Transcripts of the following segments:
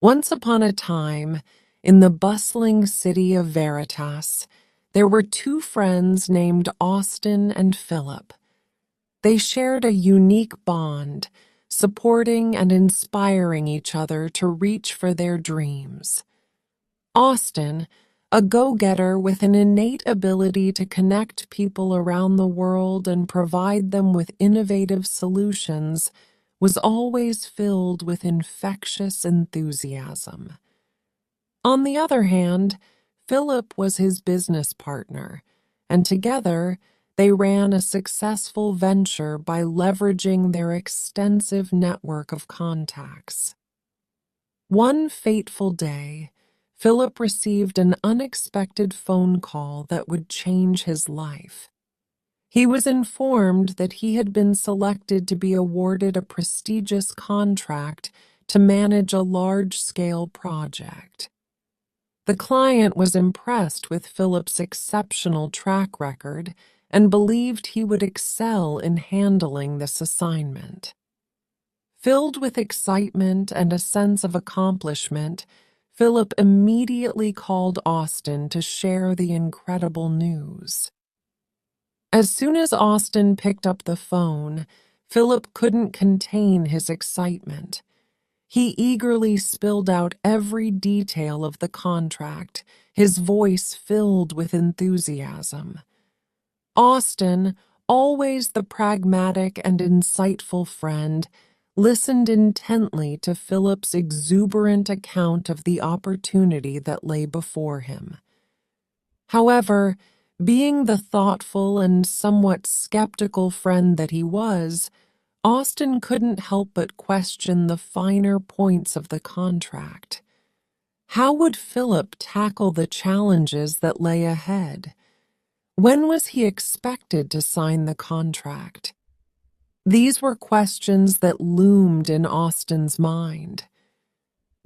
Once upon a time, in the bustling city of Veritas, there were two friends named Austin and Philip. They shared a unique bond, supporting and inspiring each other to reach for their dreams. Austin, a go-getter with an innate ability to connect people around the world and provide them with innovative solutions, was always filled with infectious enthusiasm. On the other hand, Philip was his business partner, and together they ran a successful venture by leveraging their extensive network of contacts. One fateful day, Philip received an unexpected phone call that would change his life. He was informed that he had been selected to be awarded a prestigious contract to manage a large-scale project. The client was impressed with Philip's exceptional track record and believed he would excel in handling this assignment. Filled with excitement and a sense of accomplishment, Philip immediately called Austin to share the incredible news. As soon as Austin picked up the phone, Philip couldn't contain his excitement. He eagerly spilled out every detail of the contract, his voice filled with enthusiasm. Austin, always the pragmatic and insightful friend, listened intently to Philip's exuberant account of the opportunity that lay before him. However, being the thoughtful and somewhat skeptical friend that he was, Austin couldn't help but question the finer points of the contract. How would Philip tackle the challenges that lay ahead? When was he expected to sign the contract? These were questions that loomed in Austin's mind.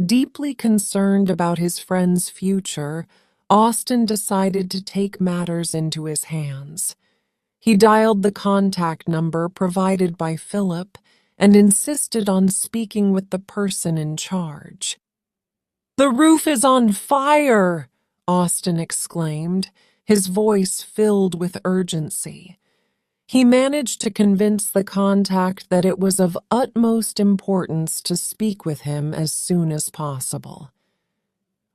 Deeply concerned about his friend's future, Austin decided to take matters into his hands. He dialed the contact number provided by Philip and insisted on speaking with the person in charge. "The roof is on fire!" Austin exclaimed, his voice filled with urgency. He managed to convince the contact that it was of utmost importance to speak with him as soon as possible.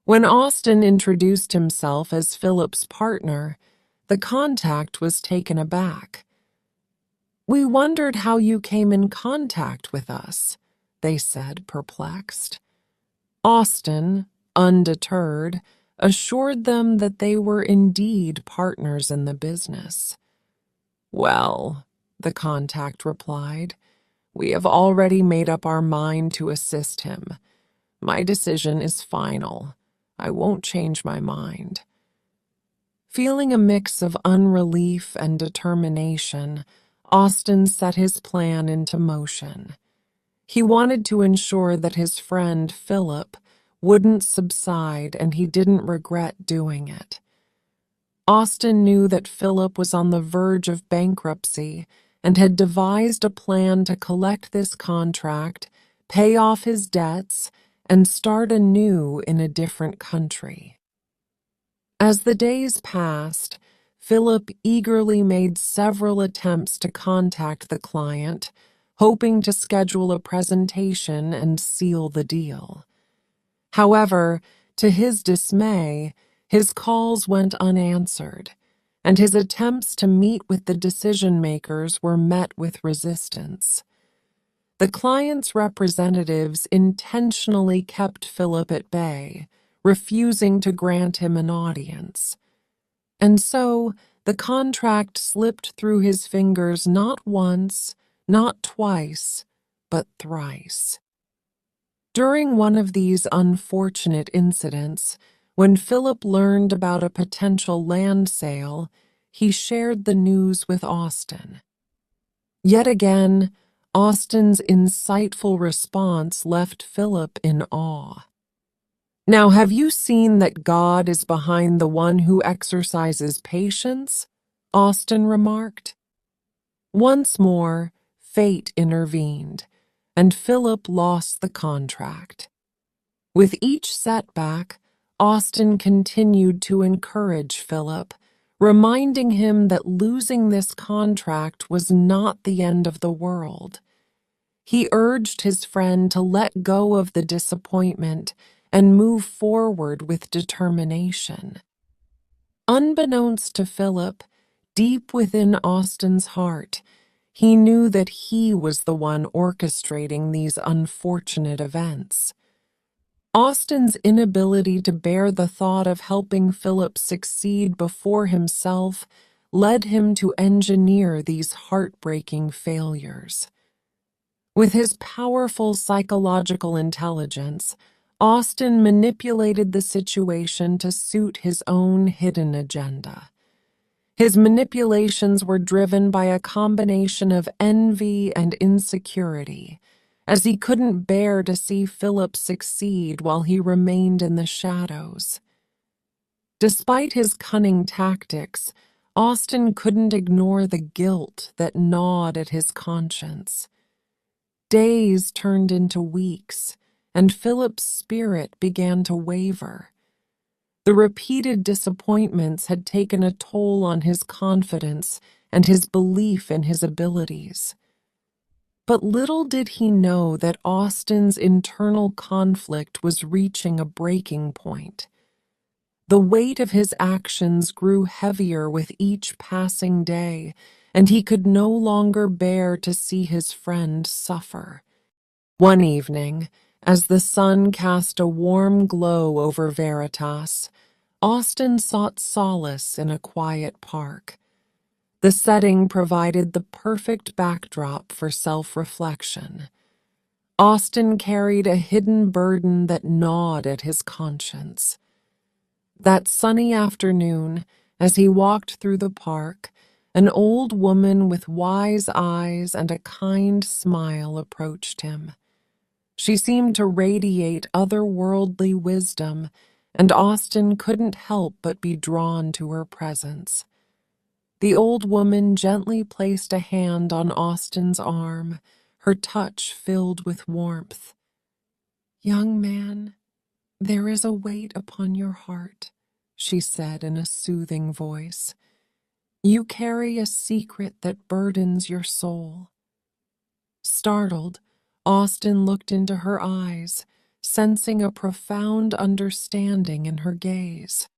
When Austin introduced himself as Philip's partner, the contact was taken aback. "We wondered how you came in contact with us," they said, perplexed. Austin, undeterred, assured them that they were indeed partners in the business. "Well," the contact replied, "we have already made up our mind to assist him. My decision is final. I won't change my mind." Feeling a mix of unrelief and determination, Austin set his plan into motion. He wanted to ensure that his friend, Philip, wouldn't subside, and he didn't regret doing it. Austin knew that Philip was on the verge of bankruptcy and had devised a plan to collect this contract, pay off his debts, and start anew in a different country. As the days passed, Philip eagerly made several attempts to contact the client, hoping to schedule a presentation and seal the deal. However, to his dismay, his calls went unanswered, and his attempts to meet with the decision-makers were met with resistance. The client's representatives intentionally kept Philip at bay, refusing to grant him an audience. And so, the contract slipped through his fingers not once, not twice, but thrice. During one of these unfortunate incidents, when Philip learned about a potential land sale, he shared the news with Austin. Yet again, Austin's insightful response left Philip in awe. "Now, have you seen that God is behind the one who exercises patience?" Austin remarked. Once more, fate intervened, and Philip lost the contract. With each setback, Austin continued to encourage Philip, reminding him that losing this contract was not the end of the world. He urged his friend to let go of the disappointment and move forward with determination. Unbeknownst to Philip, deep within Austin's heart, he knew that he was the one orchestrating these unfortunate events. Austin's inability to bear the thought of helping Philip succeed before himself led him to engineer these heartbreaking failures. With his powerful psychological intelligence, Austin manipulated the situation to suit his own hidden agenda. His manipulations were driven by a combination of envy and insecurity, as he couldn't bear to see Philip succeed while he remained in the shadows. Despite his cunning tactics, Austin couldn't ignore the guilt that gnawed at his conscience. Days turned into weeks, and Philip's spirit began to waver. The repeated disappointments had taken a toll on his confidence and his belief in his abilities. But little did he know that Austin's internal conflict was reaching a breaking point. The weight of his actions grew heavier with each passing day, and he could no longer bear to see his friend suffer. One evening, as the sun cast a warm glow over Veritas, Austin sought solace in a quiet park. The setting provided the perfect backdrop for self-reflection. Austin carried a hidden burden that gnawed at his conscience. That sunny afternoon, as he walked through the park, an old woman with wise eyes and a kind smile approached him. She seemed to radiate otherworldly wisdom, and Austin couldn't help but be drawn to her presence. The old woman gently placed a hand on Austin's arm, her touch filled with warmth. "Young man, there is a weight upon your heart," she said in a soothing voice. "You carry a secret that burdens your soul." Startled, Austin looked into her eyes, sensing a profound understanding in her gaze.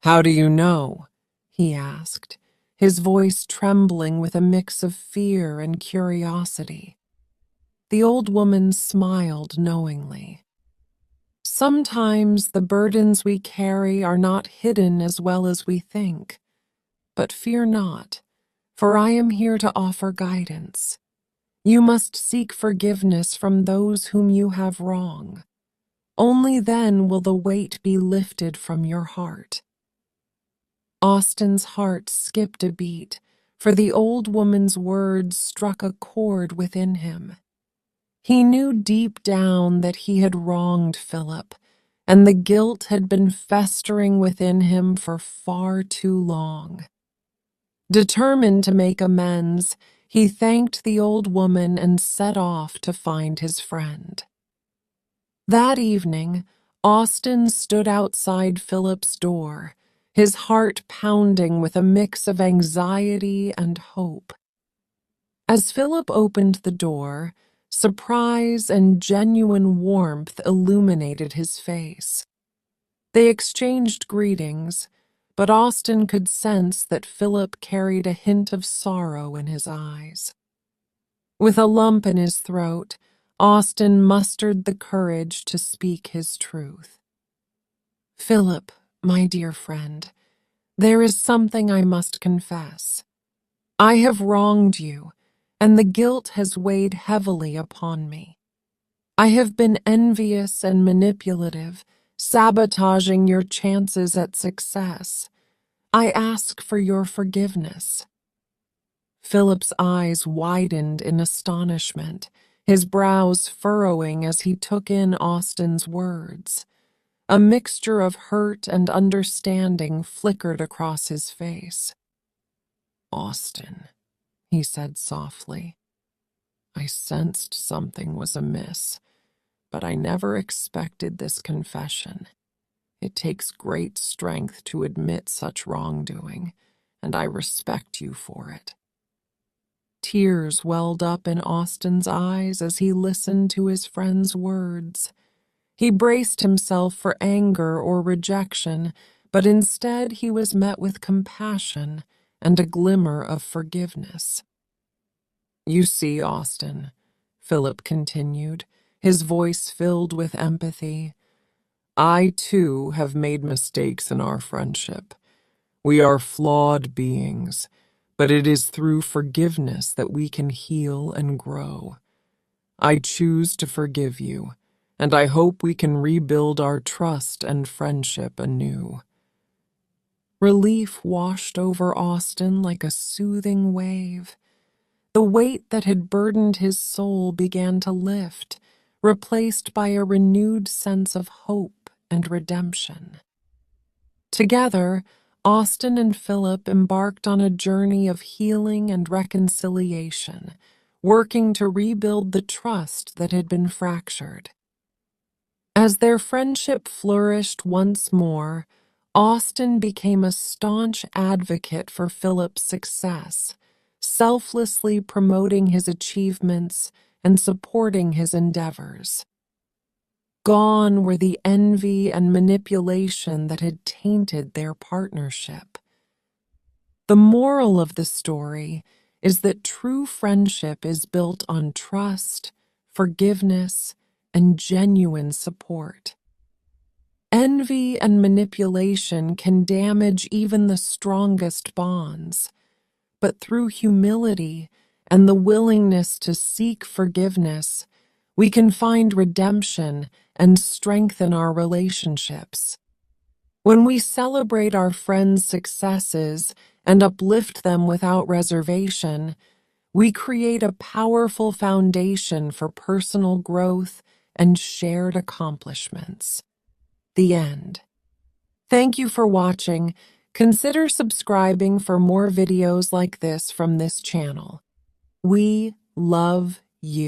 "How do you know?" he asked, his voice trembling with a mix of fear and curiosity. The old woman smiled knowingly. "Sometimes the burdens we carry are not hidden as well as we think. But fear not, for I am here to offer guidance. You must seek forgiveness from those whom you have wronged. Only then will the weight be lifted from your heart." Austin's heart skipped a beat, for the old woman's words struck a chord within him. He knew deep down that he had wronged Philip, and the guilt had been festering within him for far too long. Determined to make amends, he thanked the old woman and set off to find his friend. That evening, Austin stood outside Philip's door, his heart pounding with a mix of anxiety and hope. As Philip opened the door, surprise and genuine warmth illuminated his face. They exchanged greetings, but Austin could sense that Philip carried a hint of sorrow in his eyes. With a lump in his throat, Austin mustered the courage to speak his truth. "Philip, my dear friend, there is something I must confess. I have wronged you, and the guilt has weighed heavily upon me. I have been envious and manipulative, sabotaging your chances at success. I ask for your forgiveness." Philip's eyes widened in astonishment, his brows furrowing as he took in Austin's words. A mixture of hurt and understanding flickered across his face. "Austin," he said softly, "I sensed something was amiss, but I never expected this confession. It takes great strength to admit such wrongdoing, and I respect you for it." Tears welled up in Austin's eyes as he listened to his friend's words. He braced himself for anger or rejection, but instead he was met with compassion and a glimmer of forgiveness. "You see, Austin," Philip continued, his voice filled with empathy, "I too have made mistakes in our friendship. We are flawed beings, but it is through forgiveness that we can heal and grow. I choose to forgive you, and I hope we can rebuild our trust and friendship anew." Relief washed over Austin like a soothing wave. The weight that had burdened his soul began to lift, replaced by a renewed sense of hope and redemption. Together, Austin and Philip embarked on a journey of healing and reconciliation, working to rebuild the trust that had been fractured. As their friendship flourished once more, Austin became a staunch advocate for Philip's success, selflessly promoting his achievements and supporting his endeavors. Gone were the envy and manipulation that had tainted their partnership. The moral of the story is that true friendship is built on trust, forgiveness, and genuine support. Envy and manipulation can damage even the strongest bonds, but through humility and the willingness to seek forgiveness, we can find redemption and strengthen our relationships. When we celebrate our friends' successes and uplift them without reservation, we create a powerful foundation for personal growth and shared accomplishments. The end. Thank you for watching. Consider subscribing for more videos like this from this channel. We love you.